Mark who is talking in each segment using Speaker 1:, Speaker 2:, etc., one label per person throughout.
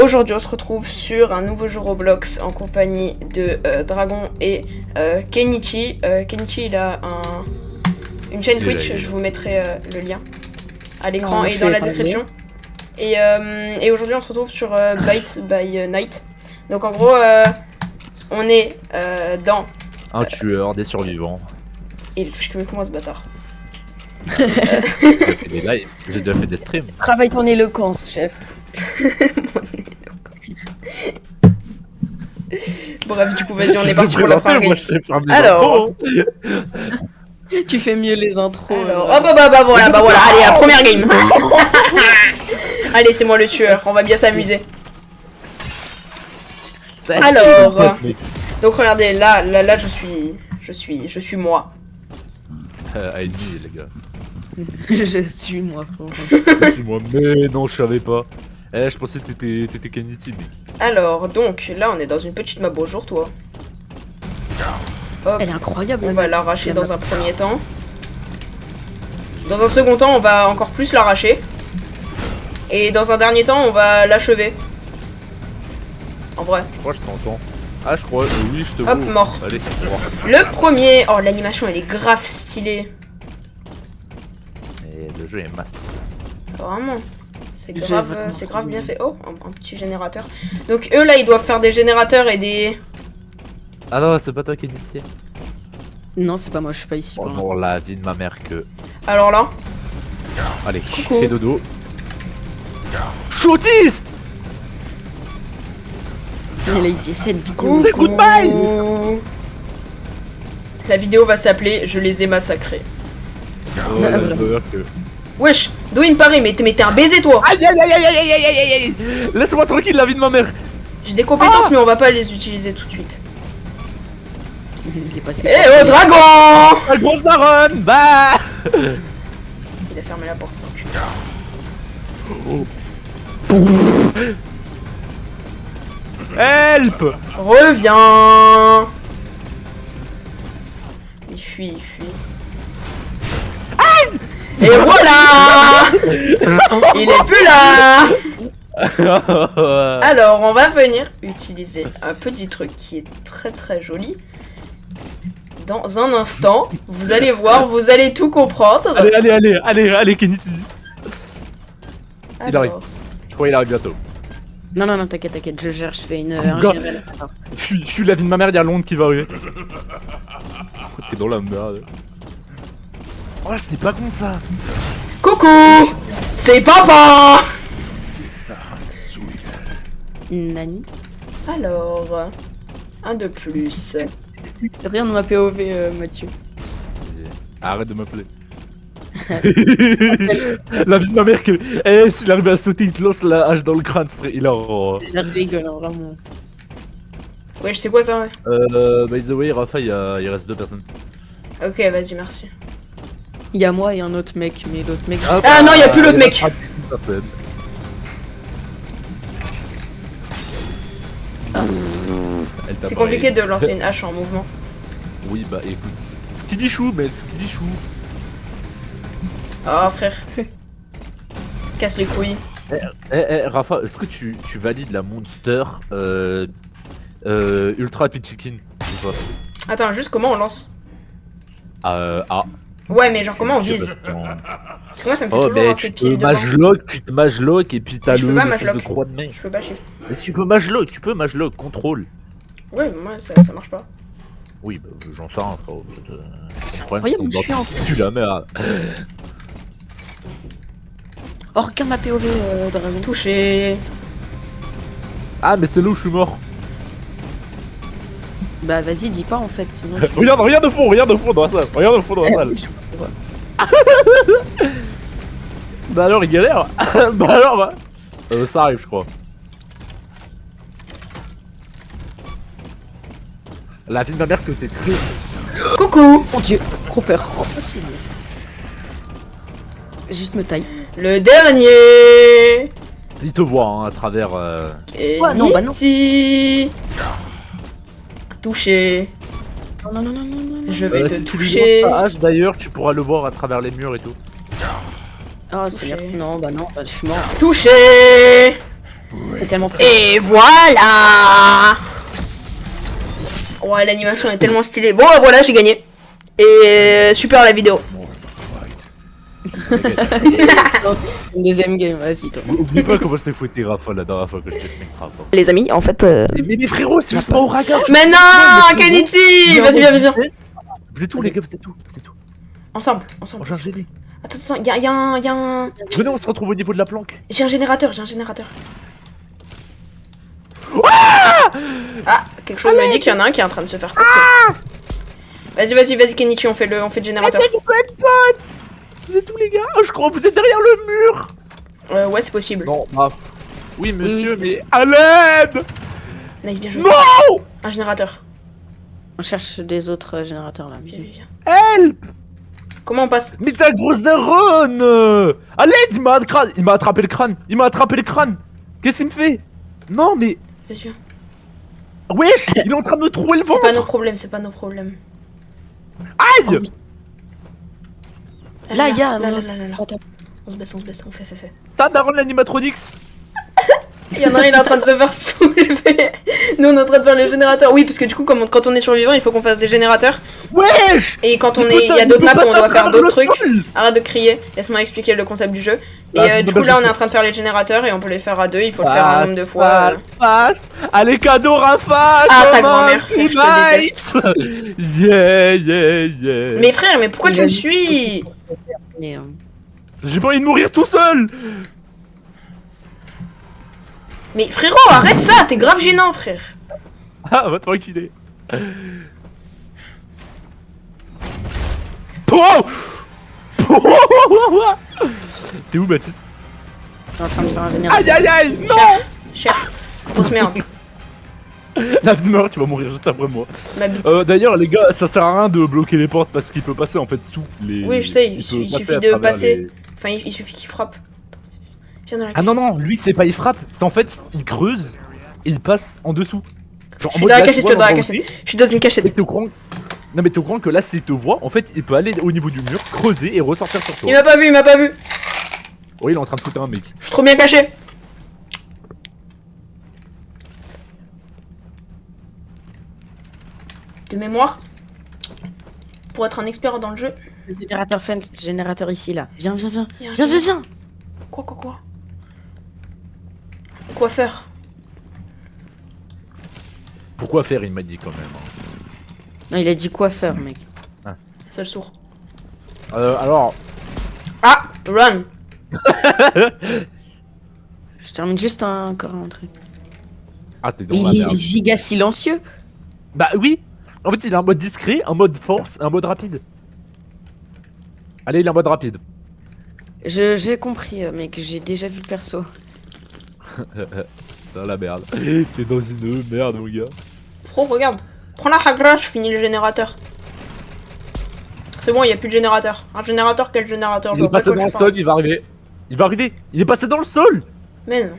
Speaker 1: Aujourd'hui, on se retrouve sur un nouveau jeu Roblox en compagnie de Dragon et Kenichi. Kenichi, il a une chaîne Twitch, je vous mettrai le lien à l'écran et dans la description. Et aujourd'hui, on se retrouve sur Byte by Night. Donc en gros, on est dans...
Speaker 2: Un tueur, des survivants.
Speaker 1: Et je connais comment ce bâtard.
Speaker 2: J'ai fait des lives, j'ai déjà fait des streams.
Speaker 3: Travaille ton éloquence, chef.
Speaker 1: Bref, du coup, vas-y, on est parti pour la première game.
Speaker 2: Alors,
Speaker 3: Tu fais mieux les intros.
Speaker 1: Alors, hop, bah voilà, allez, la première game. Allez, c'est moi le tueur, on va bien s'amuser. Alors, donc regardez, là, je suis moi.
Speaker 2: ID, les gars.
Speaker 3: Je suis moi, frérot.
Speaker 2: Je suis moi, mais non, je savais pas. Je pensais que t'étais Kenichi, mec.
Speaker 1: Alors, donc, là, on est dans une petite map. Bonjour, toi. Hop,
Speaker 3: Elle est incroyable.
Speaker 1: on va l'arracher dans un premier temps. Dans un second temps, on va encore plus l'arracher. Et dans un dernier temps, on va l'achever. En vrai.
Speaker 2: Je crois que je t'entends. Ah, je crois, oui, je te vois.
Speaker 1: Hop, mort.
Speaker 2: Allez, c'est moi.
Speaker 1: Le premier. Oh, l'animation, elle est grave stylée.
Speaker 2: Et le jeu est master.
Speaker 1: Vraiment. C'est grave bien fait. Oh, un petit générateur. Donc eux là, ils doivent faire des générateurs et des...
Speaker 2: Ah non, c'est pas toi Kenichi.
Speaker 3: Non, c'est pas moi, je suis pas ici.
Speaker 2: Oh non, la vie de ma mère que...
Speaker 1: Alors là.
Speaker 2: Allez,
Speaker 1: Coucou.
Speaker 2: fais dodo. Shootiste.
Speaker 3: Et là, il dit cette vidéo.
Speaker 1: Coucou.
Speaker 2: C'est goodbye.
Speaker 1: La vidéo va s'appeler Je les ai massacrés.
Speaker 2: Oh, là, je veux dire que...
Speaker 1: Wesh, d'où il me paraît, mais t'es un baiser toi.
Speaker 2: Aïe aïe aïe aïe aïe aïe aïe aïe. Laisse-moi tranquille, la vie de ma mère.
Speaker 1: J'ai des compétences mais on va pas les utiliser tout de suite.
Speaker 3: Il est passé.
Speaker 1: Eh oh dragon.
Speaker 2: La grosse daronne. Bah.
Speaker 1: Il a fermé la porte sans cul.
Speaker 2: Help.
Speaker 1: Reviens. Il fuit. Et voilà. Il est plus là. Alors, on va venir utiliser un petit truc qui est très joli. Dans un instant, vous allez voir, vous allez tout comprendre.
Speaker 2: Allez, Kenichi. Il arrive.
Speaker 1: Alors,
Speaker 2: Je crois qu'il arrive bientôt.
Speaker 3: Non, t'inquiète, je gère, je fais une
Speaker 2: God.
Speaker 3: GRL.
Speaker 2: Je suis la vie de ma mère, il y a Londres qui va arriver. T'es dans la merde. Oh, c'est pas con ça.
Speaker 1: coucou, c'est papa.
Speaker 3: Nani.
Speaker 1: Alors, un de plus.
Speaker 3: Rien dans ma POV, Mathieu.
Speaker 2: Arrête de m'appeler. La vie de ma mère que... Eh, s'il arrive à sauter, il te lance la hache dans le crâne, ce serait hilarant.
Speaker 3: Je rigole, hein, vraiment.
Speaker 1: Ouais, je sais quoi ça, ouais.
Speaker 2: By the way, Rafa, il reste 2 personnes.
Speaker 1: Ok, vas-y, merci.
Speaker 3: Il y a moi et un autre mec, mais l'autre mec.
Speaker 1: Ah non, il y a plus l'autre mec. C'est compliqué de lancer une hache en mouvement.
Speaker 2: Oui, bah écoute. Skiddy chou, mais skiddy chou.
Speaker 1: Oh frère. Casse les couilles.
Speaker 2: Rafa, est-ce que tu valides la Monster Ultra Happy Chicken ou pas?
Speaker 1: Attends, juste comment on lance?
Speaker 2: Ah.
Speaker 1: Ouais, mais genre comment on vise? Parce que moi ça me fait toujours lancer pile devant.
Speaker 2: Tu te mage-lock et puis t'as
Speaker 1: Je peux pas
Speaker 2: le
Speaker 1: mage-lock.
Speaker 2: croix de main.
Speaker 1: Je peux pas shift.
Speaker 2: Mais si tu peux mage-lock, contrôle.
Speaker 1: Ouais, mais moi ça marche pas.
Speaker 2: Oui, bah j'en sais rien, frérot.
Speaker 3: C'est incroyable, je suis en
Speaker 2: Tu la merde.
Speaker 3: Oh, regarde ma POV, Dragon.
Speaker 1: Touché.
Speaker 2: Ah, mais c'est là où je suis mort.
Speaker 3: Bah, vas-y, dis pas en fait, sinon.
Speaker 2: Regarde au fond dans la salle. Regarde au fond dans la salle. Bah alors, il galère. Ça arrive, je crois. La vie de ma mère que t'es très...
Speaker 1: Coucou.
Speaker 3: Mon dieu, trop peur. Oh, c'est dur. Juste me taille.
Speaker 1: Le dernier.
Speaker 2: Il te voit hein, à travers...
Speaker 3: Ouais, non, bah non.
Speaker 1: Touché.
Speaker 3: Non.
Speaker 1: Je vais te
Speaker 2: si tu lui
Speaker 1: toucher.
Speaker 2: lances ta hache d'ailleurs, tu pourras le voir à travers les murs et tout.
Speaker 3: Ah, c'est
Speaker 1: Touché.
Speaker 3: merde. Non, bah non, bah, je suis mort.
Speaker 1: Touché.
Speaker 3: C'est tellement près.
Speaker 1: Et voilà. Ouais, l'animation est tellement stylée. Bon, bah voilà, j'ai gagné. Et super la vidéo.
Speaker 3: Une deuxième game, vas-y toi.
Speaker 2: Oublie pas comment je t'ai fouetté Rafa la dernière fois que je t'ai fait Rafa.
Speaker 1: Les amis, en fait...
Speaker 2: Mais frérot, c'est juste pas au regard.
Speaker 1: Mais non, Kenichi. Vas-y, viens.
Speaker 2: Vous êtes où les gars, vous êtes où?
Speaker 1: Ensemble.
Speaker 2: Oh, j'ai un génie.
Speaker 1: Attends, y a un...
Speaker 2: Venez, on se retrouve au niveau de la planque.
Speaker 1: J'ai un générateur. Ah, quelque chose me dit qu'il y en a un qui est en train de se faire courser. Vas-y, Kenichi, on fait le générateur.
Speaker 2: Vous êtes où les gars? Je crois que vous êtes derrière le mur.
Speaker 1: Ouais, c'est possible.
Speaker 2: Non, bah... Oui, monsieur,
Speaker 3: oui,
Speaker 2: mais à l'aide.
Speaker 1: Nice, bien joué.
Speaker 2: Non.
Speaker 1: Un générateur.
Speaker 3: On cherche des autres générateurs là.
Speaker 1: Viens.
Speaker 2: Help.
Speaker 1: Comment on passe?
Speaker 2: Mais ta grosse daronne. À l'aide, il m'a attrapé le crâne. Qu'est-ce qu'il me fait? Non, mais...
Speaker 1: Vas-y, viens.
Speaker 2: Wesh, il est en train de me trouer le
Speaker 1: C'est
Speaker 2: ventre.
Speaker 1: pas nos problèmes.
Speaker 2: Aïe.
Speaker 3: Là, il y a.
Speaker 1: Là.
Speaker 3: Attends.
Speaker 1: On se baisse, on fait.
Speaker 2: Ta daronne l'animatronics.
Speaker 1: Il y en a un, il est en train de se faire soulever. Nous, on est en train de faire les générateurs. Oui, parce que du coup, quand on est survivant, il faut qu'on fasse des générateurs.
Speaker 2: Wesh.
Speaker 1: Et quand il y a d'autres maps où on doit faire d'autres trucs. Arrête de crier, laisse-moi expliquer le concept du jeu. Et du coup, là, on est en train de faire les générateurs et on peut les faire à deux. Il faut le faire un nombre de fois.
Speaker 2: Passe. Allez, cadeau, Rafa.
Speaker 1: Ah, ta grand-mère, frère, je te déteste.
Speaker 2: Yeah.
Speaker 1: Mais frère, mais pourquoi tu me suis?
Speaker 2: J'ai pas envie de mourir tout seul.
Speaker 1: Mais frérot, arrête ça, t'es grave gênant, frère.
Speaker 2: Ah, va te reculer. Oh. T'es où, Baptiste?
Speaker 3: Je suis en train de faire un générateur.
Speaker 2: Aïe, non.
Speaker 1: Cher. Grosse merde.
Speaker 2: La demeure, tu vas mourir juste après moi.
Speaker 1: Ma bite.
Speaker 2: D'ailleurs, les gars, ça sert à rien de bloquer les portes parce qu'il peut passer en fait sous les.
Speaker 1: Oui, je sais, il
Speaker 2: peut
Speaker 1: suffit
Speaker 2: à
Speaker 1: de
Speaker 2: travers
Speaker 1: passer.
Speaker 2: les-
Speaker 1: Enfin, il suffit qu'il frappe. Viens dans la
Speaker 2: Ah non, lui, c'est pas il frappe, c'est en fait il creuse et il passe en dessous. Genre,
Speaker 1: Je suis dans la
Speaker 2: là,
Speaker 1: cachette,
Speaker 2: tu vois,
Speaker 1: dans la
Speaker 2: l'endroit où
Speaker 1: cachette. Je suis dans une
Speaker 2: t'es,
Speaker 1: cachette.
Speaker 2: t'es au courant. Non, mais t'es au courant que là, s'il te voit, en fait, il peut aller au niveau du mur, creuser et ressortir sur toi.
Speaker 1: Il m'a pas vu.
Speaker 2: Oh, il est en train de foutre un mec.
Speaker 1: Je suis trop bien caché. De mémoire, pour être un expert dans le jeu.
Speaker 3: Le générateur ici là. Viens.
Speaker 1: Il y a un
Speaker 3: Viens.
Speaker 1: Quoi Coiffeur.
Speaker 2: Pourquoi faire, il m'a dit quand même.
Speaker 3: Non, il a dit coiffeur, mec.
Speaker 1: Seul sourd.
Speaker 2: Alors.
Speaker 1: Ah, run.
Speaker 3: Je termine juste encore un truc.
Speaker 2: Ah, t'es dans
Speaker 3: Mais
Speaker 2: la
Speaker 3: il est
Speaker 2: merde.
Speaker 3: giga silencieux.
Speaker 2: Bah oui. En fait, il a un mode discret, un mode force, un mode rapide. Allez, il est en mode rapide.
Speaker 3: J'ai compris, mec. J'ai déjà vu le perso.
Speaker 2: Dans la merde. T'es dans une merde, mon gars.
Speaker 1: Pro, regarde. Prends la hagra, je finis le générateur. C'est bon, il y a plus de générateur. Un générateur, quel générateur?
Speaker 2: Il est passé dans le sol, il va arriver. Il est passé dans le sol.
Speaker 1: Mais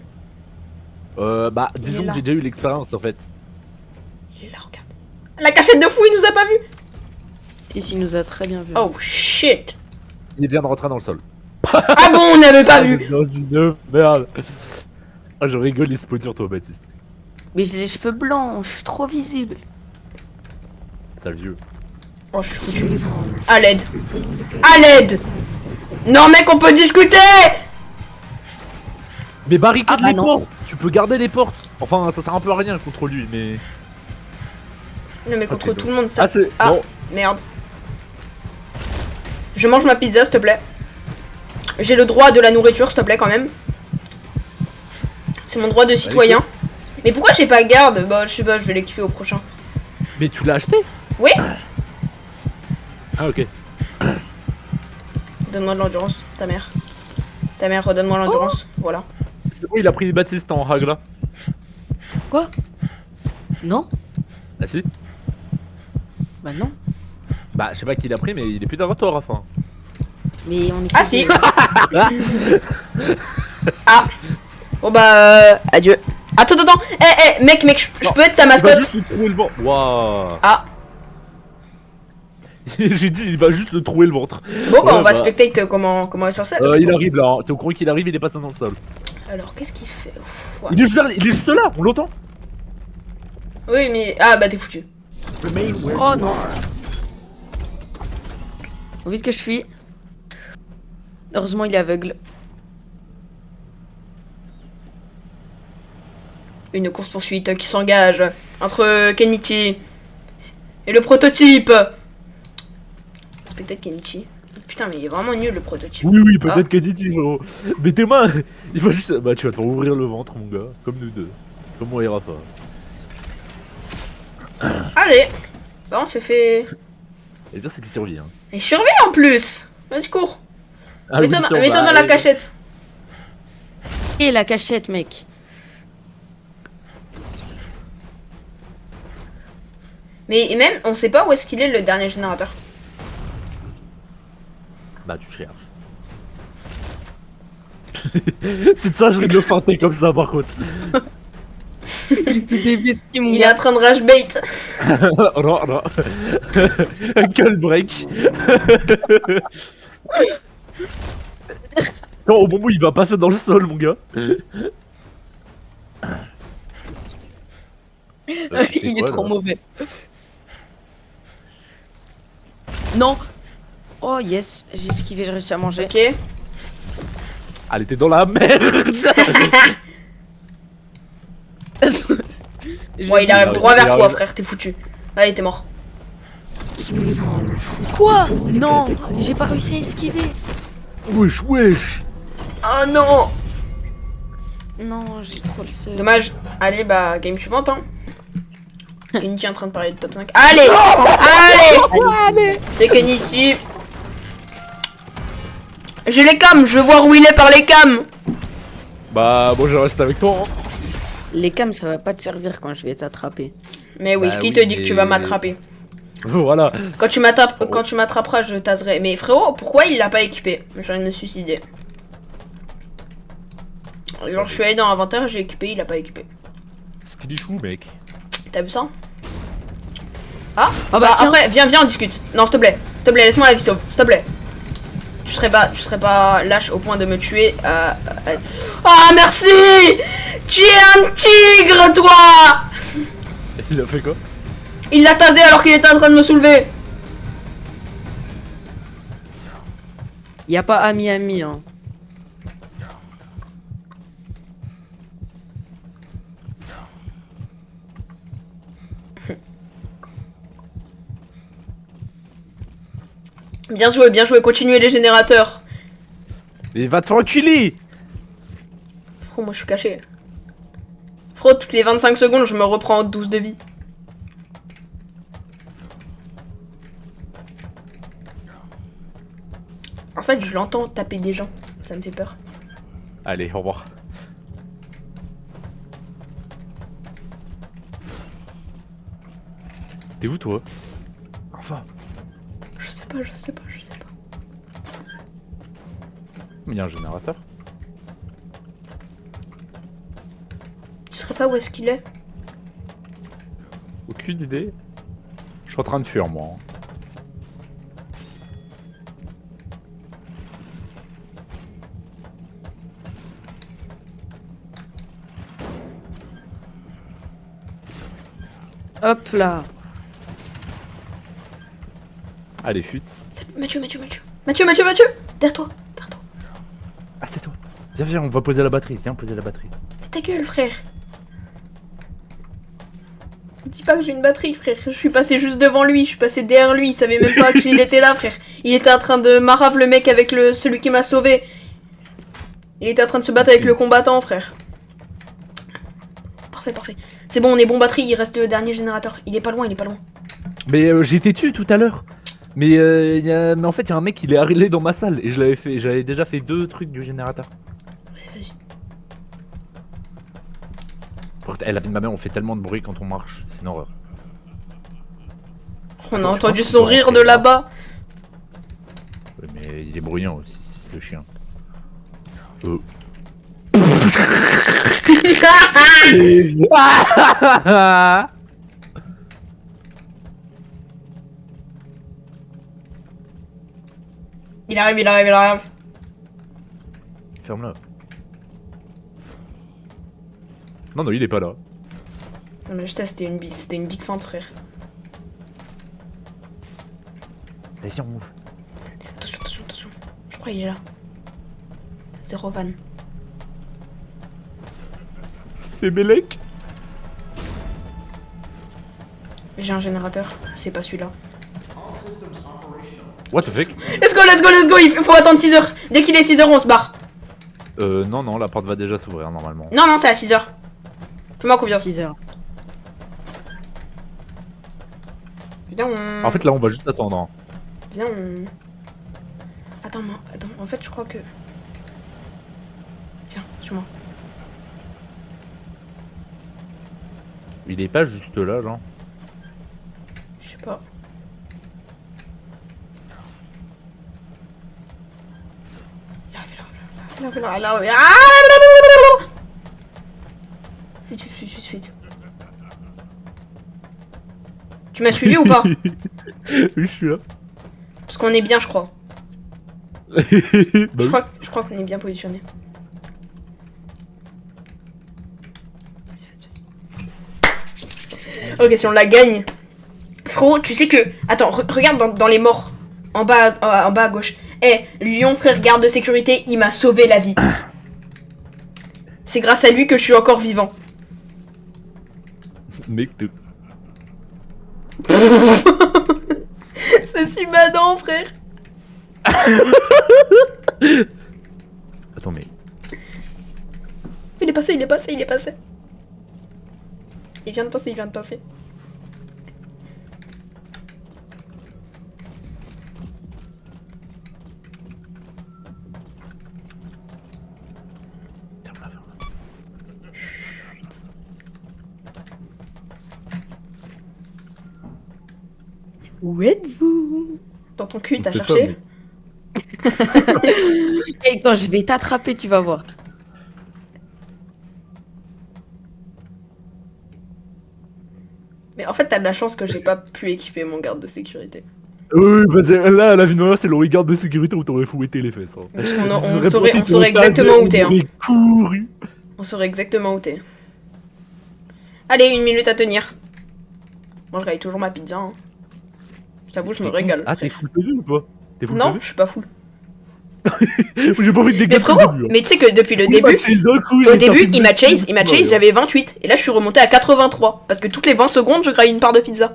Speaker 1: non,
Speaker 2: Bah,
Speaker 1: Il
Speaker 2: disons
Speaker 1: est là.
Speaker 2: que j'ai déjà eu l'expérience en fait.
Speaker 1: il est là, regarde. La cachette de fou, il nous a pas vu.
Speaker 3: Ici, il nous a très bien vu.
Speaker 1: Oh shit.
Speaker 2: Il vient de rentrer dans le sol.
Speaker 1: Ah bon, on n'avait pas vu.
Speaker 2: Dans une merde. Ah, je rigole, il se peut sur toi, Baptiste.
Speaker 3: Mais j'ai les cheveux blancs, je suis trop visible.
Speaker 2: Sale vieux.
Speaker 1: Oh, je suis foutu. À l'aide. Non, mec, on peut discuter.
Speaker 2: Mais barricade
Speaker 3: Ah, bah
Speaker 2: les
Speaker 3: non.
Speaker 2: portes. Tu peux garder les portes. Enfin, ça sert un peu à rien contre lui, mais.
Speaker 1: Non, mais contre
Speaker 2: Ok,
Speaker 1: tout le monde, ça.
Speaker 2: Ah, c'est.
Speaker 1: Ah.
Speaker 2: Bon.
Speaker 1: Merde. Je mange ma pizza, s'il te plaît. J'ai le droit de la nourriture, s'il te plaît, quand même. C'est mon droit de citoyen. Mais pourquoi j'ai pas garde? Bah, je sais pas, je vais l'équiper au prochain.
Speaker 2: Mais tu l'as acheté?
Speaker 1: Oui.
Speaker 2: Ah, ok.
Speaker 1: Donne-moi de l'endurance, ta mère. Ta mère, redonne-moi l'endurance. Voilà.
Speaker 2: C'est bon, il a pris Baptiste en rag là.
Speaker 3: Quoi? Non?
Speaker 2: Ah, si.
Speaker 3: Bah non.
Speaker 2: Bah, je sais pas qui l'a pris, mais il est plus devant toi, Rafa.
Speaker 3: Mais on est.
Speaker 1: Ah si. Ah. Bon bah, adieu. Attends. Mec, je peux être ta
Speaker 2: Il va
Speaker 1: mascotte?
Speaker 2: juste lui trouver le ventre. Waouh.
Speaker 1: Ah.
Speaker 2: J'ai dit, il va juste le trouver le ventre.
Speaker 1: Bon bah,
Speaker 2: Ouais,
Speaker 1: on va
Speaker 2: bah.
Speaker 1: spectate comment elle s'en sert.
Speaker 2: Il arrive là. T'es au courant qu'il arrive, il est passé dans le sol.
Speaker 1: Alors, qu'est-ce qu'il fait? Ouf, ouais.
Speaker 2: Il est juste là, on l'entend.
Speaker 1: Oui, mais... Ah, bah t'es foutu.
Speaker 3: Oh non. Faut vite que je fuis. Heureusement, il est aveugle.
Speaker 1: Une course-poursuite qui s'engage entre Kenichi et le prototype. C'est peut-être Kenichi. Putain, mais il est vraiment nul le prototype.
Speaker 2: Oui, peut-être Kenichi, frérot. Mais tes mains, il va juste. Bah, tu vas te faire ouvrir le ventre, mon gars. Comme nous deux. Comme moi et Rafa.
Speaker 1: Allez. Bon, on s'est fait...
Speaker 2: Et le pire, c'est qu'il survit. Hein.
Speaker 1: Il survit en plus. Vas-y, cours.
Speaker 2: Ah,
Speaker 1: Mets-toi
Speaker 2: oui,
Speaker 1: dans la cachette.
Speaker 3: Et la cachette, mec.
Speaker 1: Mais même, on sait pas où est-ce qu'il est le dernier générateur.
Speaker 2: Bah, tu cherches. C'est de ça, je vais le feinter comme ça, par contre.
Speaker 1: Il est en train de rage bait.
Speaker 2: Non. Quel break. Non, au moment où il va passer dans le sol, mon gars.
Speaker 3: Il est trop mauvais. Non. Oh yes, j'ai esquivé, j'ai réussi à manger.
Speaker 1: Ok.
Speaker 2: Allez, t'es dans la merde.
Speaker 1: Ouais, il arrive droit vers toi, frère, t'es foutu. Allez, t'es mort.
Speaker 3: Quoi? Non, j'ai pas réussi à esquiver.
Speaker 2: Wesh.
Speaker 1: Oh non.
Speaker 3: Non, j'ai trop le seum.
Speaker 1: Dommage. Allez, bah, game suivante, hein. Kenichi est en train de parler de top 5. Allez. Allez. C'est Kenichi. J'ai les cams, je veux voir où il est par les cams.
Speaker 2: Bah, bon, je reste avec toi. Hein.
Speaker 3: Les cams, ça va pas te servir quand je vais t'attraper.
Speaker 1: Mais oui,
Speaker 2: Bah
Speaker 1: qui
Speaker 2: oui,
Speaker 1: te dit que
Speaker 2: mais-
Speaker 1: tu vas m'attraper?
Speaker 2: Voilà.
Speaker 1: Quand tu m'attraperas, je taserai. Mais frérot, pourquoi il l'a pas équipé? J'ai envie de me suicider. Genre, je suis allé dans l'inventaire, j'ai équipé, il a pas équipé.
Speaker 2: Skiddy chou, mec.
Speaker 1: T'as vu ça? Ah,
Speaker 3: bah
Speaker 1: bah
Speaker 3: tiens.
Speaker 1: après, viens, on discute. Non, s'il te plaît, laisse-moi la vie sauve, s'il te plaît. Tu serais pas lâche au point de me tuer. Ah, merci! Tu es un tigre, toi!
Speaker 2: Il a fait quoi?
Speaker 1: Il l'a tasé alors qu'il était en train de me soulever.
Speaker 3: Y a pas ami, hein.
Speaker 1: Bien joué, continuez les générateurs.
Speaker 2: Mais va te faire enculer.
Speaker 1: Frérot, moi je suis caché. Frérot, toutes les 25 secondes, je me reprends 12 de vie. En fait, je l'entends taper des gens. Ça me fait peur.
Speaker 2: Allez, au revoir. T'es où, toi? Enfin.
Speaker 1: Je sais pas.
Speaker 2: Mais il y a un générateur.
Speaker 1: Tu saurais pas où est-ce qu'il est?
Speaker 2: Aucune idée. Je suis en train de fuir, moi.
Speaker 3: Hop là.
Speaker 2: Allez, fuite.
Speaker 1: Mathieu. Derrière toi.
Speaker 2: Ah, c'est toi. Viens, on va poser la batterie. Viens poser la batterie.
Speaker 1: Fais ta gueule, frère. Dis pas que j'ai une batterie, frère. Je suis passé juste devant lui, je suis passé derrière lui. Il savait même pas qu'il était là, frère. Il était en train de marave le mec avec celui qui m'a sauvé. Il était en train de se battre avec le combattant, frère. Parfait. C'est bon, on est bon batterie. Il reste le dernier générateur. Il est pas loin.
Speaker 2: Mais j'ai été tué tout à l'heure. Mais, mais en fait, il y a un mec, il est arrivé dans ma salle. Et j'avais déjà fait 2 trucs du générateur.
Speaker 1: Vas-y.
Speaker 2: La vie de ma mère, on fait tellement de bruit quand on marche. C'est une horreur.
Speaker 1: On a entendu son rire de là-bas.
Speaker 2: Ouais, mais il est bruyant aussi, le chien.
Speaker 1: Il arrive.
Speaker 2: Ferme-la. Non, non, il est pas là.
Speaker 1: Non, mais je sais, c'était une big feinte, frère.
Speaker 2: Vas-y, on move.
Speaker 1: Attention, attention, attention. Je crois qu'il est là. Zéro van.
Speaker 2: C'est Belek.
Speaker 1: J'ai un générateur, c'est pas celui-là.
Speaker 2: What the fuck?
Speaker 1: Let's go, let's go, let's go. Il faut attendre 6 heures. Dès qu'il est 6 heures, on se barre.
Speaker 2: Non, non, la porte va déjà s'ouvrir normalement.
Speaker 1: Non, non, c'est à 6 heures. Fais-moi confiance.
Speaker 3: 6 heures.
Speaker 1: Viens, on...
Speaker 2: En fait, là, on va juste attendre.
Speaker 1: Viens, on... Attends, en fait, je crois que... Viens, suis-moi.
Speaker 2: Il est pas juste là, genre.
Speaker 1: Je sais pas. Là. Fuite. Tu m'as suivi ou pas?
Speaker 2: Oui, je suis là.
Speaker 1: Parce qu'on est bien, je crois.
Speaker 2: Bah oui.
Speaker 1: Je crois qu'on est bien positionné. Ok, si on la gagne. Frérot, tu sais que... Attends, regarde dans les morts. En bas à gauche. Eh, Lion, frère, garde de sécurité, il m'a sauvé la vie. C'est grâce à lui que je suis encore vivant.
Speaker 2: Mec, t'es...
Speaker 1: C'est si badant, frère.
Speaker 2: Attends, mais...
Speaker 1: Il est passé. Il vient de passer.
Speaker 3: Où êtes-vous?
Speaker 1: Dans ton cul,
Speaker 2: On
Speaker 1: t'as
Speaker 2: sait pas,
Speaker 1: cherché?
Speaker 3: Et quand je vais t'attraper, tu vas voir.
Speaker 1: Mais en fait, t'as de la chance que j'ai pas pu équiper mon garde de sécurité.
Speaker 2: Oui, bah là, la vie noire, c'est le garde de sécurité où t'aurais fouetté les fesses. Hein.
Speaker 1: Parce qu'on on saurait exactement où t'es. Hein.
Speaker 2: Couru.
Speaker 1: On saurait exactement où t'es. Allez, 1 minute à tenir. Moi, je regarde toujours ma pizza. Hein. Je t'avoue, je me régale.
Speaker 2: Ah, t'es full PV ou pas? T'es full
Speaker 1: Non,
Speaker 2: PV?
Speaker 1: je suis pas full.
Speaker 2: J'ai pas envie de
Speaker 1: Mais
Speaker 2: dégager
Speaker 1: frérot,
Speaker 2: le début.
Speaker 1: mais tu sais que depuis le début, au début, il m'a chase, j'avais 28. Et là, je suis remonté à 83. Parce que toutes les 20 secondes, je graille une part de pizza.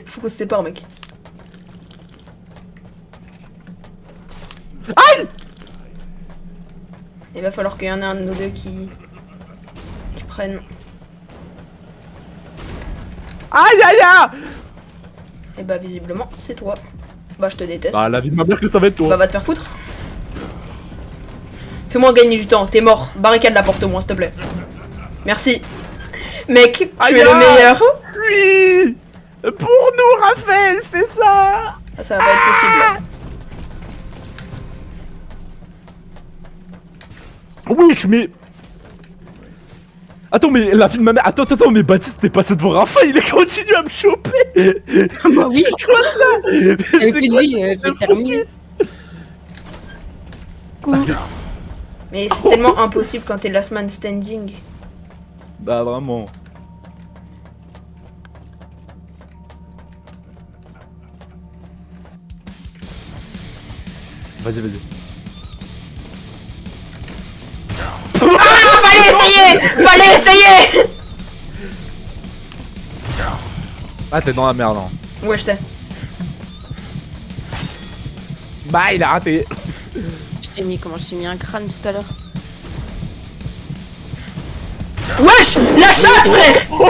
Speaker 1: Faut qu'on se sépare, mec.
Speaker 2: Aïe!
Speaker 1: Il va falloir qu'il y en ait un de nous deux qui prenne.
Speaker 2: Aïe aïe aïe!
Speaker 1: Et bah, visiblement, c'est toi. Bah, je te déteste.
Speaker 2: Bah, la vie de ma mère que ça va être toi.
Speaker 1: Bah, va te faire foutre. Fais-moi gagner du temps, t'es mort. Barricade la porte au moins, s'il te plaît. Merci. Mec, tu es le meilleur.
Speaker 2: Oui! Pour nous, Raphaël, fais ça!
Speaker 1: Ah, ça va pas être possible.
Speaker 2: Oui, je mets... Attends, mais la vie de ma mère... Attends, mais Baptiste, t'es passé devant Raphaël, il a continué à me choper!
Speaker 3: Bah oui,
Speaker 2: C'est quoi ça?
Speaker 3: avec une vie, c'est terminé.
Speaker 1: Mais c'est tellement impossible quand t'es last man standing.
Speaker 2: Bah, vraiment. Vas-y.
Speaker 1: Ah, fallait essayer.
Speaker 2: Ah, t'es dans la merde, hein.
Speaker 1: Ouais, je sais.
Speaker 2: Bah, il a raté.
Speaker 3: Je t'ai mis un crâne tout à l'heure.
Speaker 1: Wesh, la chatte, frère. Oh,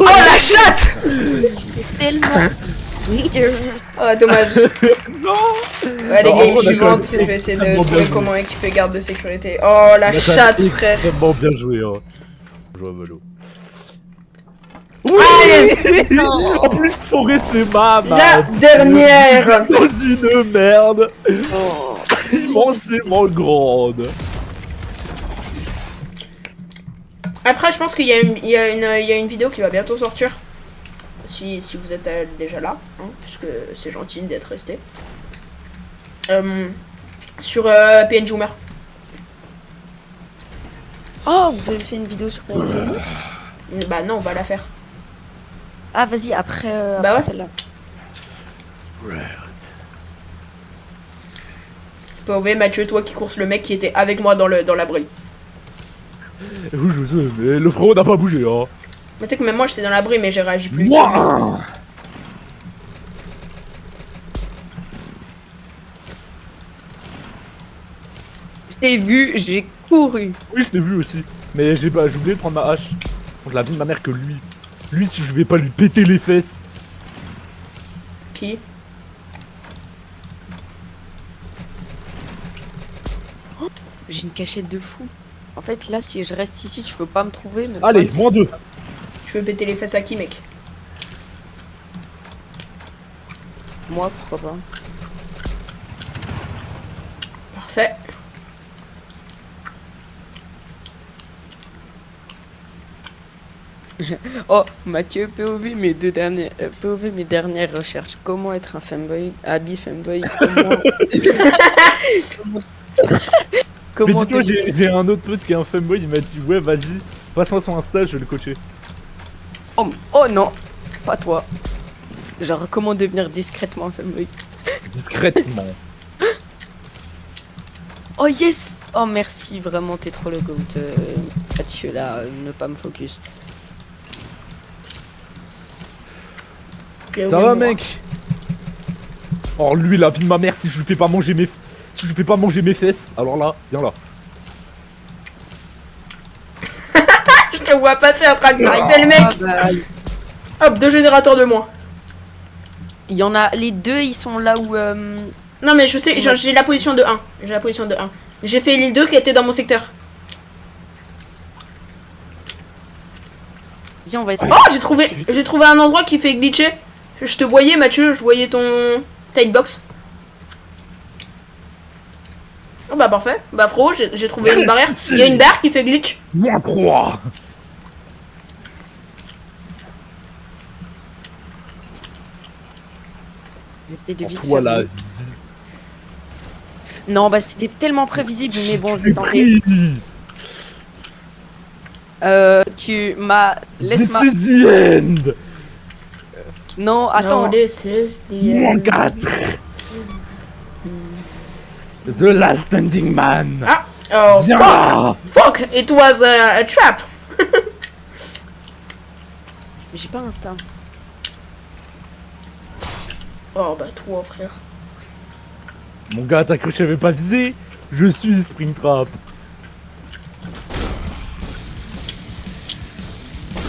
Speaker 1: la chatte.
Speaker 3: Tellement.
Speaker 1: Oh, dommage.
Speaker 2: Non.
Speaker 1: Allez,
Speaker 2: Non,
Speaker 1: game
Speaker 2: on a
Speaker 1: suivante,
Speaker 2: quand
Speaker 1: je
Speaker 2: même
Speaker 1: vais essayer de
Speaker 2: extrêmement
Speaker 1: trouver
Speaker 2: bien
Speaker 1: comment équiper garde de sécurité. Oh, la chatte, frère.
Speaker 2: Extrêmement bien joué, hein. Joué à Valo.
Speaker 1: Allez.
Speaker 3: Non.
Speaker 2: En plus, Forêt, c'est
Speaker 1: La
Speaker 2: ma
Speaker 1: dernière.
Speaker 2: dans une merde
Speaker 3: Oh.
Speaker 2: immensément grande.
Speaker 1: Après, je pense qu'il y a il y a une vidéo qui va bientôt sortir. Si vous êtes déjà là, hein, puisque c'est gentil d'être resté. Sur PN Zoomer.
Speaker 3: Oh, vous avez fait une vidéo sur PNG?
Speaker 1: Bah non, on va la faire.
Speaker 3: Ah, vas-y, après,
Speaker 1: Bah
Speaker 3: après
Speaker 1: ouais.
Speaker 3: celle-là.
Speaker 1: POV, Mathieu, toi qui courses le mec qui était avec moi dans l'abri.
Speaker 2: Oui, je sais, mais le frérot n'a pas bougé, hein.
Speaker 1: Mais tu sais que même moi j'étais dans l'abri, mais j'ai réagi plus vite.
Speaker 2: Moi
Speaker 3: Je t'ai vu, j'ai couru.
Speaker 2: Oui, je t'ai vu aussi. Mais j'ai oublié de prendre ma hache. Contre la vie de ma mère que lui. Lui, si je vais pas lui péter les fesses.
Speaker 1: Qui?
Speaker 3: J'ai une cachette de fou. En fait, là, si je reste ici, tu peux pas me trouver. Mais
Speaker 2: Allez,
Speaker 3: le problème,
Speaker 2: -2.
Speaker 1: Tu veux péter les fesses à qui, mec?
Speaker 3: c'est moi, pourquoi pas.
Speaker 1: Parfait.
Speaker 3: Oh, Mathieu, POV, POV, mes dernières recherches. Comment être un fanboy? Abby fanboy. Comment
Speaker 2: Mais dis-toi,
Speaker 3: devenir-
Speaker 2: j'ai un autre pote qui est un fanboy, il m'a dit ouais, vas-y, passe-moi son Insta, je vais le coacher.
Speaker 3: Oh non, pas toi. Genre, comment devenir discrètement un fanboy?
Speaker 2: Discrètement.
Speaker 3: Oh yes! Oh merci, vraiment, t'es trop le goat. Mathieu, là, ne pas me focus.
Speaker 2: Ça va, mec? Oh, lui, la vie de ma mère, si je lui fais pas manger mes... Si je lui fais pas manger mes fesses, alors là, viens là.
Speaker 1: Je te vois passer en train de briser le mec.
Speaker 3: bah,
Speaker 1: Hop, 2 générateurs de moins.
Speaker 3: il y en a, les deux, ils sont là où...
Speaker 1: Non mais je sais, j'ai la position de 1. J'ai la position de 1. J'ai fait l'île 2 qui était dans mon secteur.
Speaker 3: Viens, on va essayer.
Speaker 1: Oh, j'ai trouvé un endroit qui fait glitcher. Je te voyais, Mathieu, je voyais ta hitbox. Oh bah parfait. Bah Fro, j'ai trouvé une barrière. Il y a une barre qui fait glitch.
Speaker 2: Moi 3.
Speaker 3: J'essaie de vite
Speaker 2: Toi
Speaker 3: faire
Speaker 2: là.
Speaker 3: mieux. Non, bah c'était tellement prévisible, mais bon, je vais
Speaker 2: J'ai
Speaker 3: tenter.
Speaker 2: pris.
Speaker 3: Tu m'as...
Speaker 2: This
Speaker 3: Laisse-moi...
Speaker 2: is the end.
Speaker 3: Non, attends.
Speaker 1: No, this is the
Speaker 2: Moins
Speaker 1: end.
Speaker 2: 4. The last standing man.
Speaker 1: Ah, oh
Speaker 2: Viens
Speaker 1: fuck,
Speaker 2: là.
Speaker 1: fuck, it was a trap.
Speaker 3: J'ai pas Insta.
Speaker 1: Oh bah toi frère.
Speaker 2: Mon gars, t'as cru que j'avais pas visé? Je suis Springtrap.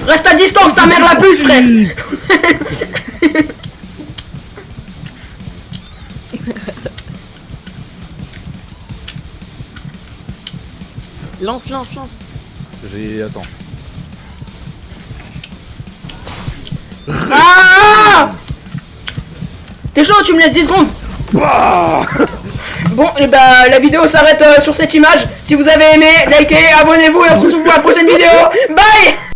Speaker 1: Reste à distance, ta mère la pute, frère.
Speaker 3: Lance, lance, lance.
Speaker 2: J'ai... Attends.
Speaker 1: Ah, t'es chaud, tu me laisses 10 secondes. Bon, et bah la vidéo s'arrête sur cette image. Si vous avez aimé, likez, abonnez-vous et on se retrouve pour la prochaine vidéo. Bye.